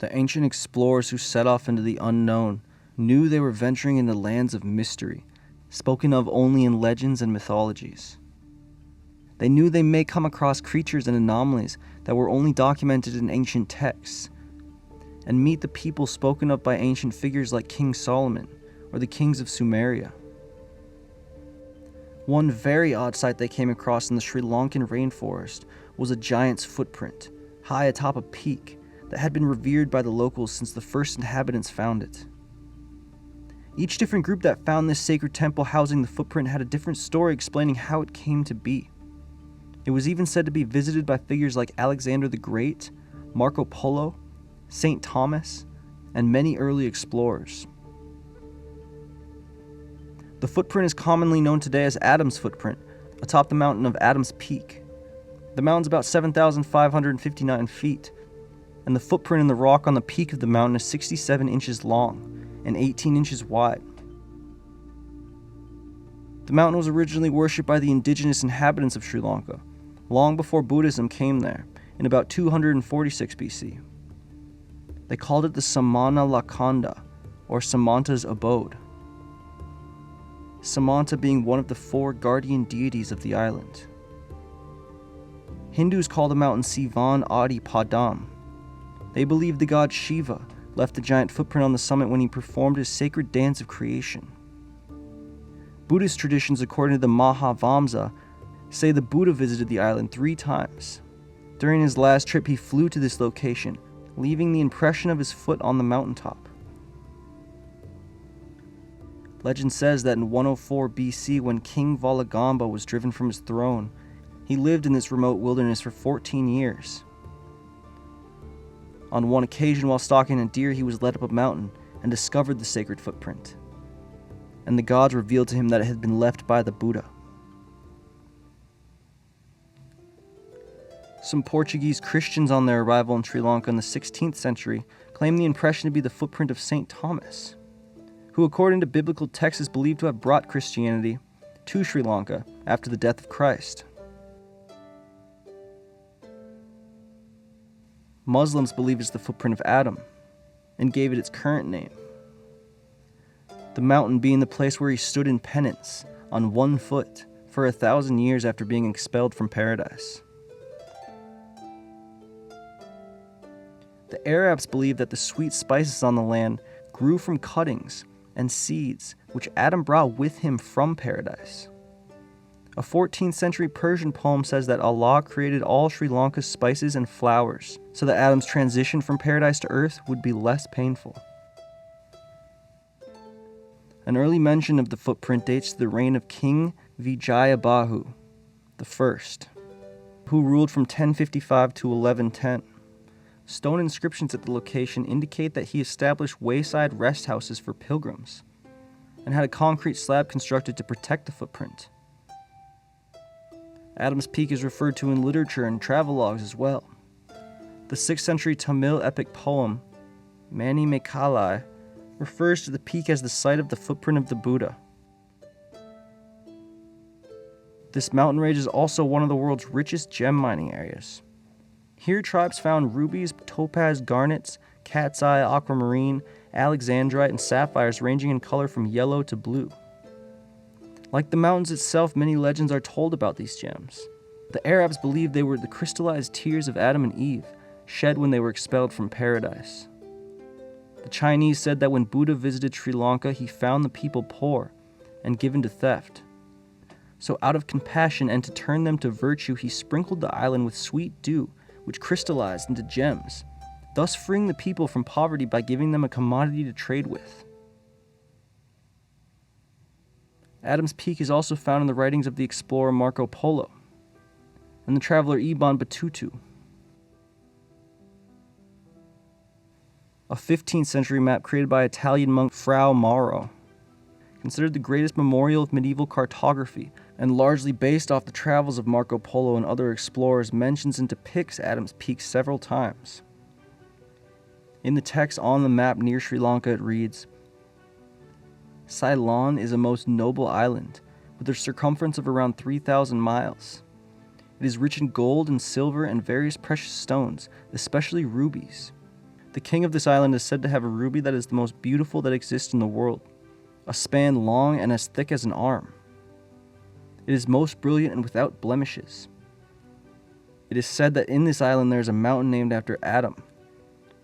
The ancient explorers who set off into the unknown knew they were venturing into lands of mystery, spoken of only in legends and mythologies. They knew they may come across creatures and anomalies that were only documented in ancient texts, and meet the people spoken of by ancient figures like King Solomon or the kings of Sumeria. One very odd sight they came across in the Sri Lankan rainforest was a giant's footprint, high atop a peak, that had been revered by the locals since the first inhabitants found it. Each different group that found this sacred temple housing the footprint had a different story explaining how it came to be. It was even said to be visited by figures like Alexander the Great, Marco Polo, St. Thomas, and many early explorers. The footprint is commonly known today as Adam's footprint, atop the mountain of Adam's Peak. The mountain's about 7,559 feet, and the footprint in the rock on the peak of the mountain is 67 inches long and 18 inches wide. The mountain was originally worshipped by the indigenous inhabitants of Sri Lanka, long before Buddhism came there, in about 246 BC. They called it the Samana Lakanda, or Samanta's abode. Samanta being one of the 4 guardian deities of the island. Hindus call the mountain Sivan Adi Padam. They believe the god Shiva left the giant footprint on the summit when he performed his sacred dance of creation. Buddhist traditions, according to the Mahavamsa, say the Buddha visited the island 3 times. During his last trip, he flew to this location, leaving the impression of his foot on the mountaintop. Legend says that in 104 BC, when King Valagamba was driven from his throne, he lived in this remote wilderness for 14 years. On one occasion, while stalking a deer, he was led up a mountain and discovered the sacred footprint. And the gods revealed to him that it had been left by the Buddha. Some Portuguese Christians on their arrival in Sri Lanka in the 16th century claimed the impression to be the footprint of St. Thomas, who according to biblical texts is believed to have brought Christianity to Sri Lanka after the death of Christ. Muslims believe it's the footprint of Adam, and gave it its current name. The mountain being the place where he stood in penance, on 1 foot, for 1,000 years after being expelled from paradise. The Arabs believed that the sweet spices on the land grew from cuttings and seeds which Adam brought with him from paradise. A 14th century Persian poem says that Allah created all Sri Lanka's spices and flowers so that Adam's transition from paradise to earth would be less painful. An early mention of the footprint dates to the reign of King Vijayabahu I, who ruled from 1055 to 1110. Stone inscriptions at the location indicate that he established wayside rest houses for pilgrims and had a concrete slab constructed to protect the footprint. Adam's Peak is referred to in literature and travelogues as well. The 6th century Tamil epic poem, Mani Mekalai, refers to the peak as the site of the footprint of the Buddha. This mountain range is also one of the world's richest gem mining areas. Here tribes found rubies, topaz, garnets, cat's eye, aquamarine, alexandrite, and sapphires ranging in color from yellow to blue. Like the mountains itself, many legends are told about these gems. The Arabs believed they were the crystallized tears of Adam and Eve, shed when they were expelled from paradise. The Chinese said that when Buddha visited Sri Lanka, he found the people poor and given to theft. So out of compassion and to turn them to virtue, he sprinkled the island with sweet dew, which crystallized into gems, thus freeing the people from poverty by giving them a commodity to trade with. Adam's Peak is also found in the writings of the explorer Marco Polo and the traveler Ibn Battutu. A 15th century map created by Italian monk Fra Mauro, considered the greatest memorial of medieval cartography and largely based off the travels of Marco Polo and other explorers, mentions and depicts Adam's Peak several times. In the text on the map near Sri Lanka it reads, Ceylon is a most noble island, with a circumference of around 3,000 miles. It is rich in gold and silver and various precious stones, especially rubies. The king of this island is said to have a ruby that is the most beautiful that exists in the world, a span long and as thick as an arm. It is most brilliant and without blemishes. It is said that in this island there is a mountain named after Adam,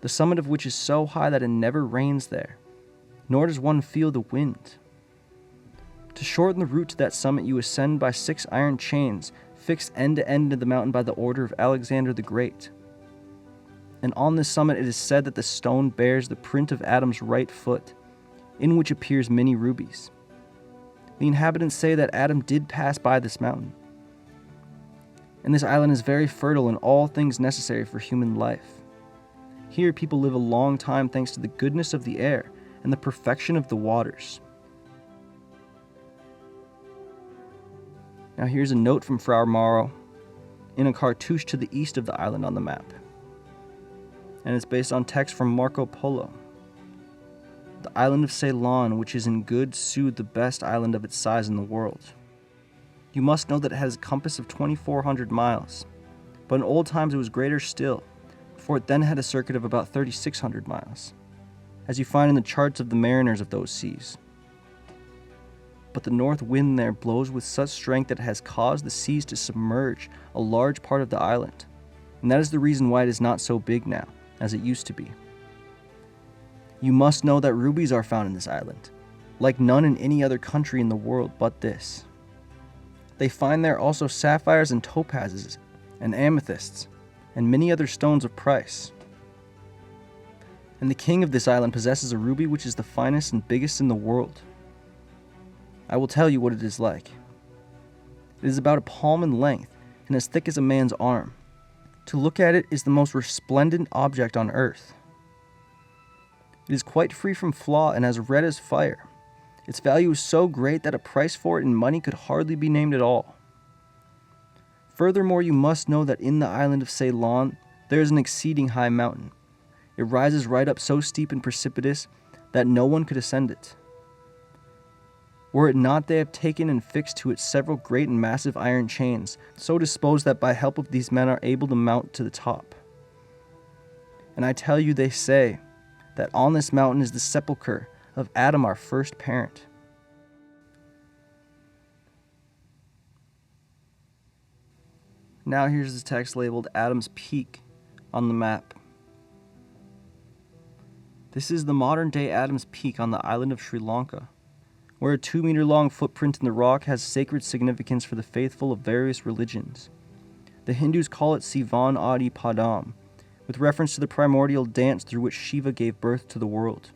the summit of which is so high that it never rains there, nor does one feel the wind. To shorten the route to that summit, you ascend by 6 iron chains fixed end to end of the mountain by the order of Alexander the Great. And on this summit it is said that the stone bears the print of Adam's right foot, in which appears many rubies. The inhabitants say that Adam did pass by this mountain. And this island is very fertile in all things necessary for human life. Here people live a long time thanks to the goodness of the air and the perfection of the waters. Now here's a note from Frau Morrow in a cartouche to the east of the island on the map. And it's based on text from Marco Polo. The island of Ceylon, which is in good sooth the best island of its size in the world. You must know that it has a compass of 2,400 miles, but in old times it was greater still, for it then had a circuit of about 3,600 miles, as you find in the charts of the mariners of those seas. But the north wind there blows with such strength that it has caused the seas to submerge a large part of the island, and that is the reason why it is not so big now, as it used to be. You must know that rubies are found in this island, like none in any other country in the world but this. They find there also sapphires and topazes, and amethysts, and many other stones of price. And the king of this island possesses a ruby which is the finest and biggest in the world. I will tell you what it is like. It is about a palm in length, and as thick as a man's arm. To look at it is the most resplendent object on earth. It is quite free from flaw and as red as fire. Its value is so great that a price for it in money could hardly be named at all. Furthermore, you must know that in the island of Ceylon, there is an exceeding high mountain. It rises right up so steep and precipitous that no one could ascend it. Were it not, they have taken and fixed to it several great and massive iron chains, so disposed that by help of these men are able to mount to the top. And I tell you, they say that on this mountain is the sepulchre of Adam, our first parent. Now here's the text labeled Adam's Peak on the map. This is the modern-day Adam's Peak on the island of Sri Lanka, where a 2-meter-long footprint in the rock has sacred significance for the faithful of various religions. The Hindus call it Sivan Adi Padam, with reference to the primordial dance through which Shiva gave birth to the world.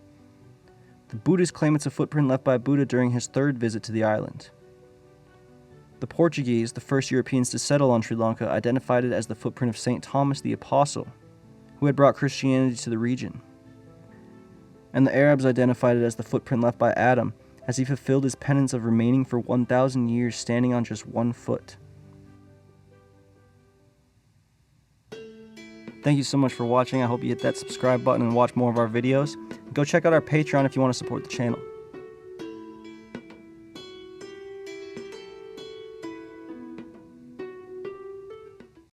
The Buddhists claim it's a footprint left by Buddha during his 3rd visit to the island. The Portuguese, the first Europeans to settle on Sri Lanka, identified it as the footprint of St. Thomas the Apostle, who had brought Christianity to the region. And the Arabs identified it as the footprint left by Adam, as he fulfilled his penance of remaining for 1,000 years standing on just 1 foot. Thank you so much for watching. I hope you hit that subscribe button and watch more of our videos. Go check out our Patreon if you want to support the channel.